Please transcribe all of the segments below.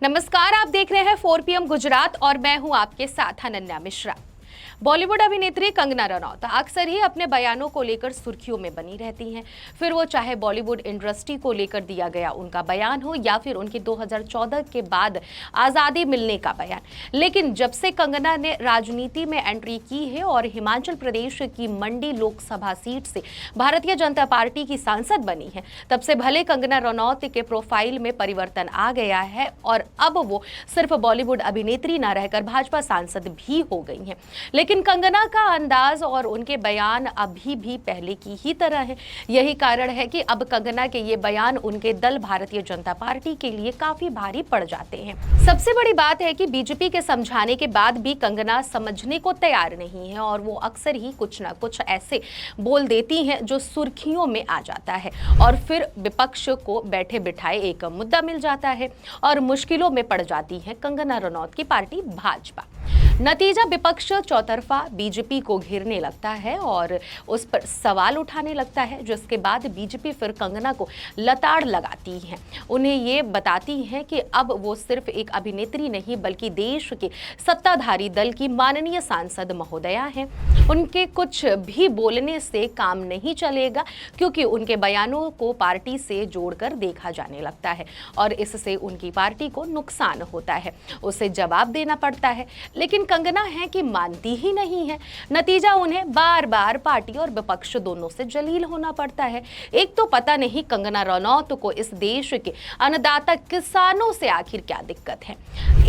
नमस्कार, आप देख रहे हैं 4 PM गुजरात और मैं हूं आपके साथ अनन्या मिश्रा। बॉलीवुड अभिनेत्री कंगना रनौत अक्सर ही अपने बयानों को लेकर सुर्खियों में बनी रहती हैं। फिर वो चाहे बॉलीवुड इंडस्ट्री को लेकर दिया गया उनका बयान हो या फिर उनकी 2014 के बाद आज़ादी मिलने का बयान। लेकिन जब से कंगना ने राजनीति में एंट्री की है और हिमाचल प्रदेश की मंडी लोकसभा सीट से भारतीय जनता पार्टी की सांसद बनी है, तब से भले कंगना रनौत के प्रोफाइल में परिवर्तन आ गया है और अब वो सिर्फ बॉलीवुड अभिनेत्री न रहकर भाजपा सांसद भी हो गई हैं। लेकिन कंगना का अंदाज और उनके बयान अभी भी पहले की ही तरह है। यही कारण है कि अब कंगना के ये बयान उनके दल भारतीय जनता पार्टी के लिए काफी भारी पड़ जाते हैं। सबसे बड़ी बात है कि बीजेपी के समझाने के बाद भी कंगना समझने को तैयार नहीं है और वो अक्सर ही कुछ ना कुछ ऐसे बोल देती हैं जो सुर्खियों में आ जाता है और फिर विपक्ष को बैठे बिठाए एक मुद्दा मिल जाता है और मुश्किलों में पड़ जाती है कंगना रनौत की पार्टी भाजपा। नतीजा विपक्ष चौतरफा बीजेपी को घेरने लगता है और उस पर सवाल उठाने लगता है, जिसके बाद बीजेपी फिर कंगना को लताड़ लगाती है। उन्हें ये बताती है कि अब वो सिर्फ एक अभिनेत्री नहीं बल्कि देश के सत्ताधारी दल की माननीय सांसद महोदया हैं। उनके कुछ भी बोलने से काम नहीं चलेगा क्योंकि उनके बयानों को पार्टी से जोड़कर देखा जाने लगता है और इससे उनकी पार्टी को नुकसान होता है, उसे जवाब देना पड़ता है। लेकिन कंगना है कि मानती ही नहीं है। नतीजा उन्हें बार बार पार्टी और विपक्ष दोनों से जलील होना पड़ता है। एक तो पता नहीं कंगना रनौत को इस देश के अन्नदाता किसानों से आखिर क्या दिक्कत है।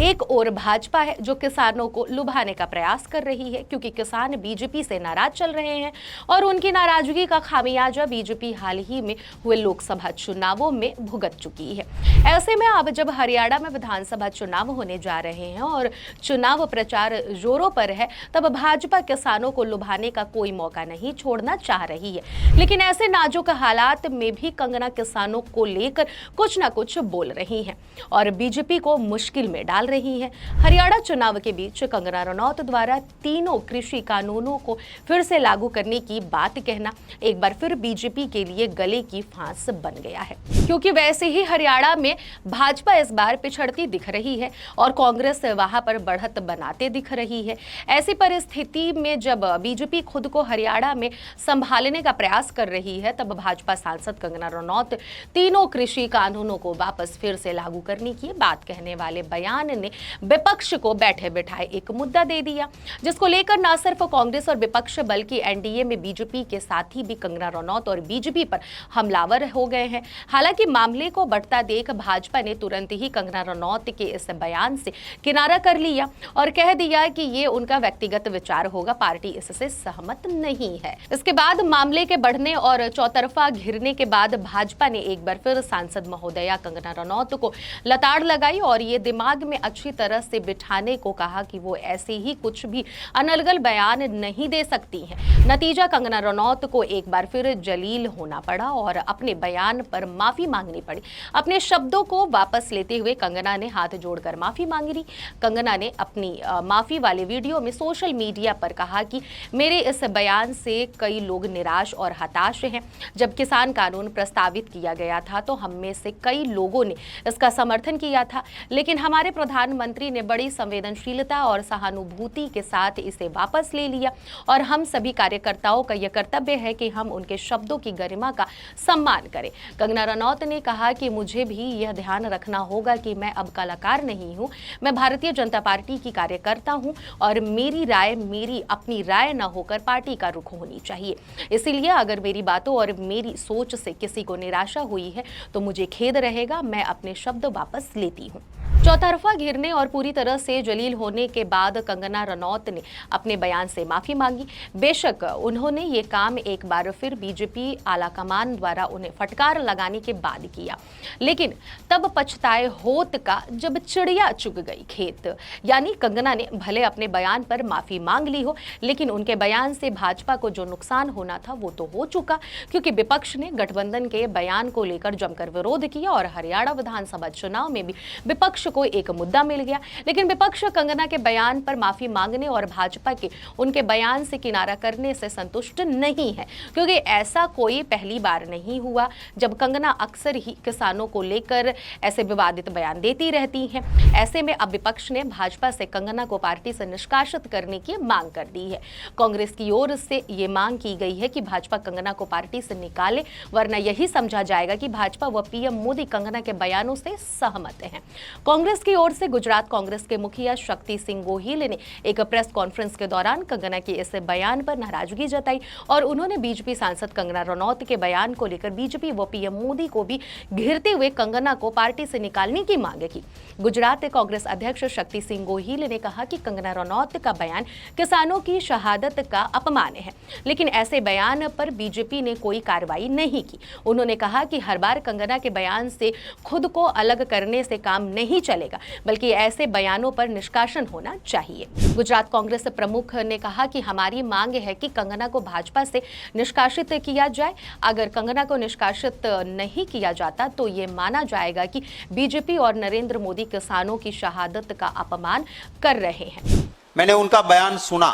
एक और भाजपा है जो किसानों को लुभाने का प्रयास कर रही है क्योंकि किसान बीजेपी से नाराज चल रहे हैं और उनकी नाराजगी का खामियाजा बीजेपी हाल ही में हुए लोकसभा चुनावों में भुगत चुकी है। ऐसे में अब जब हरियाणा में विधानसभा चुनाव होने जा रहे हैं और चुनाव प्रचार जोरों पर है, तब भाजपा किसानों को लुभाने का कोई मौका नहीं छोड़ना चाह रही है। लेकिन ऐसे नाजुक हालात में भी कंगना किसानों को लेकर कुछ ना कुछ बोल रही हैं और बीजेपी को मुश्किल में डाल रही है। हरियाणा चुनाव के बीच कंगना रनौत द्वारा तीनों कृषि कानूनों को फिर से लागू करने की बात कहना एक बार फिर बीजेपी के लिए गले की फांस बन गया है, क्योंकि वैसे ही हरियाणा में भाजपा इस बार पिछड़ती दिख रही है और कांग्रेस वहां पर बढ़त बनाते दिख रही है। ऐसी परिस्थिति में जब बीजेपी खुद को हरियाणा में संभालने का प्रयास कर रही है, तब भाजपा सांसद कंगना रनौत तीनों कृषि कानूनों को वापस फिर से लागू करने की बात कहने वाले बयान ने विपक्ष को बैठे बिठाए एक मुद्दा दे दिया, जिसको लेकर न सिर्फ कांग्रेस और विपक्ष बल्कि एनडीए में बीजेपी के साथी भी कंगना रनौत और बीजेपी पर हमलावर हो गए हैं। हालांकि मामले को बढ़ता देख भाजपा ने तुरंत ही कंगना रनौत के इस बयान से किनारा कर लिया और कह दिया कि ये उनका व्यक्तिगत विचार होगा, पार्टी इससे सहमत नहीं है। इसके बाद मामले के बढ़ने और चौतरफा घिरने के बाद भाजपा ने एक बार फिर सांसद महोदया कंगना रनौत को लताड़ लगाई और ये दिमाग में अच्छी तरह से बिठाने को कहा कि वो ऐसे ही कुछ भी अनर्गल बयान नहीं दे सकती हैं। नतीजा कंगना रनौत को एक बार फिर जलील होना पड़ा और अपने बयान पर माफी मांगनी पड़ी। अपने शब्दों को वापस लेते हुए कंगना ने हाथ जोड़कर माफी मांगी। कंगना ने अपनी माफी वाले वीडियो में सोशल मीडिया पर कहा कि मेरे इस बयान से कई लोग निराश और हताश हैं। जब किसान कानून प्रस्तावित किया गया था तो हम में से कई लोगों ने इसका समर्थन किया था, लेकिन हमारे प्रधानमंत्री ने बड़ी संवेदनशीलता और सहानुभूति के साथ इसे वापस ले लिया और हम सभी कार्यकर्ताओं का यह कर्तव्य है कि हम उनके शब्दों की गरिमा का सम्मान करें। कंगना रनौत ने कहा कि मुझे भी यह ध्यान रखना होगा कि मैं अब कलाकार नहीं हूं, मैं भारतीय जनता पार्टी की कार्यकर्ता हूं और मेरी राय मेरी अपनी राय न होकर पार्टी का रुख होनी चाहिए। इसीलिए अगर मेरी बातों और मेरी सोच से किसी को निराशा हुई है तो मुझे खेद रहेगा, मैं अपने शब्द वापस लेती हूं। चौतरफा घिरने और पूरी तरह से जलील होने के बाद कंगना रनौत ने अपने बयान से माफी मांगी। बेशक उन्होंने ये काम एक बार फिर बीजेपी आलाकमान द्वारा उन्हें फटकार लगाने के बाद किया, लेकिन तब पछताए होत का जब चिड़िया चुग गई खेत। यानी कंगना ने भले अपने बयान पर माफी मांग ली हो, लेकिन उनके बयान से भाजपा को जो नुकसान होना था वो तो हो चुका, क्योंकि विपक्ष ने गठबंधन के बयान को लेकर जमकर विरोध किया और हरियाणा विधानसभा चुनाव में भी विपक्ष को एक मुद्दा मिल गया। लेकिन विपक्ष कंगना के बयान पर माफी मांगने और भाजपा के उनके बयान से किनारा करने से संतुष्ट नहीं है, क्योंकि ऐसा कोई पहली बार नहीं हुआ जब कंगना अक्सर ही किसानों को लेकर ऐसे विवादित बयान देती रहती हैं। ऐसे में अब विपक्ष ने भाजपा से कंगना को पार्टी से निष्कासित करने की मांग कर दी है। कांग्रेस की ओर से ये मांग की गई है कि भाजपा कंगना को पार्टी से निकाले, वरना यही समझा जाएगा कि भाजपा व पीएम मोदी कंगना के बयानों से सहमत हैं। कांग्रेस की ओर से गुजरात कांग्रेस के मुखिया शक्ति सिंह गोहिल ने एक प्रेस कॉन्फ्रेंस के दौरान कंगना के इस बयान पर नाराजगी जताई और उन्होंने बीजेपी सांसद कंगना रनौत के बयान को लेकर बीजेपी व पीएम मोदी को भी घेरते हुए कंगना को पार्टी से निकालने की मांग की। गुजरात कांग्रेस अध्यक्ष शक्ति सिंह गोहिल ने कहा कि कंगना रनौत का बयान किसानों की शहादत का अपमान है, लेकिन ऐसे बयान पर बीजेपी ने कोई कार्रवाई नहीं की। उन्होंने कहा कि हर बार कंगना के बयान से खुद को अलग करने से काम नहीं चलेगा, बल्कि ऐसे बयानों पर निष्कासन होना चाहिए। गुजरात कांग्रेस प्रमुख ने कहा कि हमारी मांग है कि कंगना को भाजपा से निष्कासित किया जाए। अगर कंगना को निष्कासित नहीं किया जाता तो ये माना जाएगा कि बीजेपी और नरेंद्र मोदी किसानों की शहादत का अपमान कर रहे हैं। मैंने उनका बयान सुना।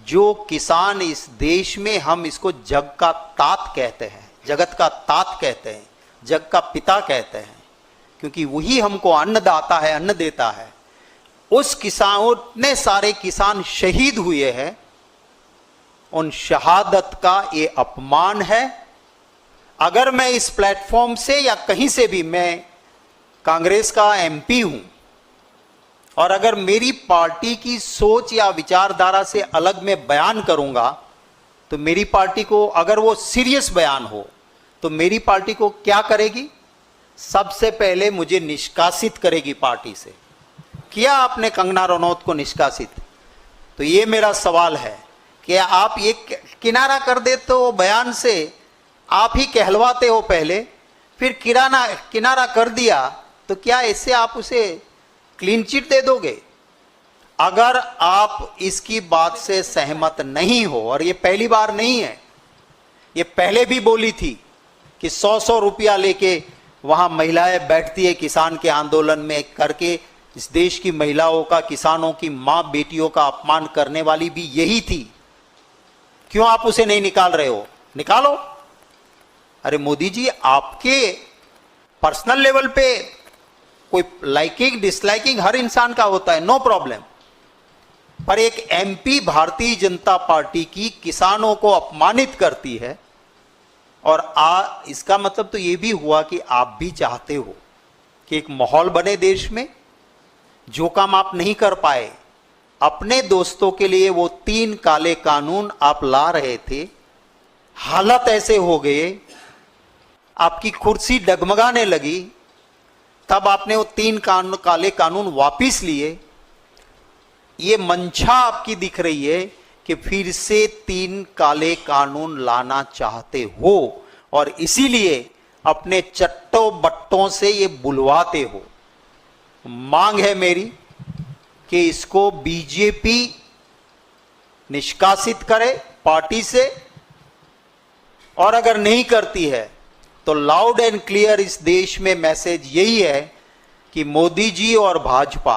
जो किसान इस देश में, हम इसको जग का तात कहते हैं, जगत का तात कहते हैं, जग का पिता कहते हैं, क्योंकि वही हमको अन्नदाता है, अन्न देता है। उस किसान, उतने सारे किसान शहीद हुए हैं, उन शहादत का ये अपमान है। अगर मैं इस प्लेटफॉर्म से या कहीं से भी, मैं कांग्रेस का एमपी हूं, और अगर मेरी पार्टी की सोच या विचारधारा से अलग मैं बयान करूंगा तो मेरी पार्टी को, अगर वो सीरियस बयान हो तो मेरी पार्टी को क्या करेगी? सबसे पहले मुझे निष्कासित करेगी पार्टी से। किया आपने कंगना रनौत को निष्कासित? तो ये मेरा सवाल है कि आप ये किनारा कर देते हो बयान से, आप ही कहलवाते हो पहले, फिर किनारा कर दिया तो क्या इससे आप उसे क्लीन चिट दे दोगे? अगर आप इसकी बात से सहमत नहीं हो, और ये पहली बार नहीं है, ये पहले भी बोली थी कि 100-100 रुपया लेके वहां महिलाएं बैठती है किसान के आंदोलन में करके, इस देश की महिलाओं का, किसानों की मां बेटियों का अपमान करने वाली भी यही थी। क्यों आप उसे नहीं निकाल रहे हो? निकालो। अरे मोदी जी, आपके पर्सनल लेवल पे कोई लाइकिंग डिसलाइकिंग हर इंसान का होता है, नो प्रॉब्लम, पर एक एमपी भारतीय जनता पार्टी की किसानों को अपमानित करती है, और इसका मतलब तो ये भी हुआ कि आप भी चाहते हो कि एक माहौल बने देश में। जो काम आप नहीं कर पाए, अपने दोस्तों के लिए वो 3 काले कानून आप ला रहे थे, हालत ऐसे हो गए, आपकी कुर्सी डगमगाने लगी, तब आपने वो 3 काले कानून वापिस लिए। ये मंशा आपकी दिख रही है कि फिर से 3 काले कानून लाना चाहते हो, और इसीलिए अपने चट्टों बट्टों से ये बुलवाते हो। मांग है मेरी कि इसको बीजेपी निष्कासित करे पार्टी से, और अगर नहीं करती है तो लाउड एंड क्लियर इस देश में मैसेज यही है कि मोदी जी और भाजपा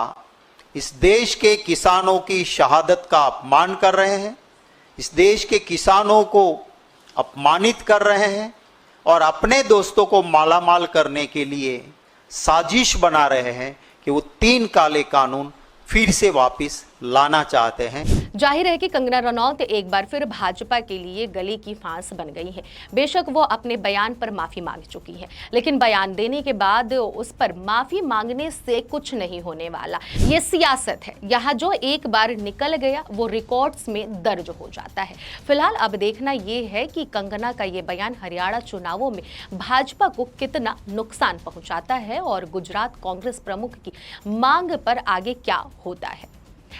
इस देश के किसानों की शहादत का अपमान कर रहे हैं, इस देश के किसानों को अपमानित कर रहे हैं, और अपने दोस्तों को मालामाल करने के लिए साजिश बना रहे हैं कि वो 3 काले कानून फिर से वापस लाना चाहते हैं। जाहिर है कि कंगना रनौत एक बार फिर भाजपा के लिए गले की फांस बन गई है। बेशक वो अपने बयान पर माफी मांग चुकी है, लेकिन बयान देने के बाद उस पर माफी मांगने से कुछ नहीं होने वाला। ये सियासत है, यहाँ जो एक बार निकल गया वो रिकॉर्ड्स में दर्ज हो जाता है। फिलहाल अब देखना ये है कि कंगना का ये बयान हरियाणा चुनावों में भाजपा को कितना नुकसान पहुंचाता है और गुजरात कांग्रेस प्रमुख की मांग पर आगे क्या होता है।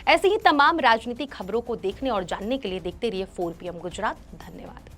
ऐसी ही तमाम राजनीतिक खबरों को देखने और जानने के लिए देखते रहिए 4 PM गुजरात। धन्यवाद।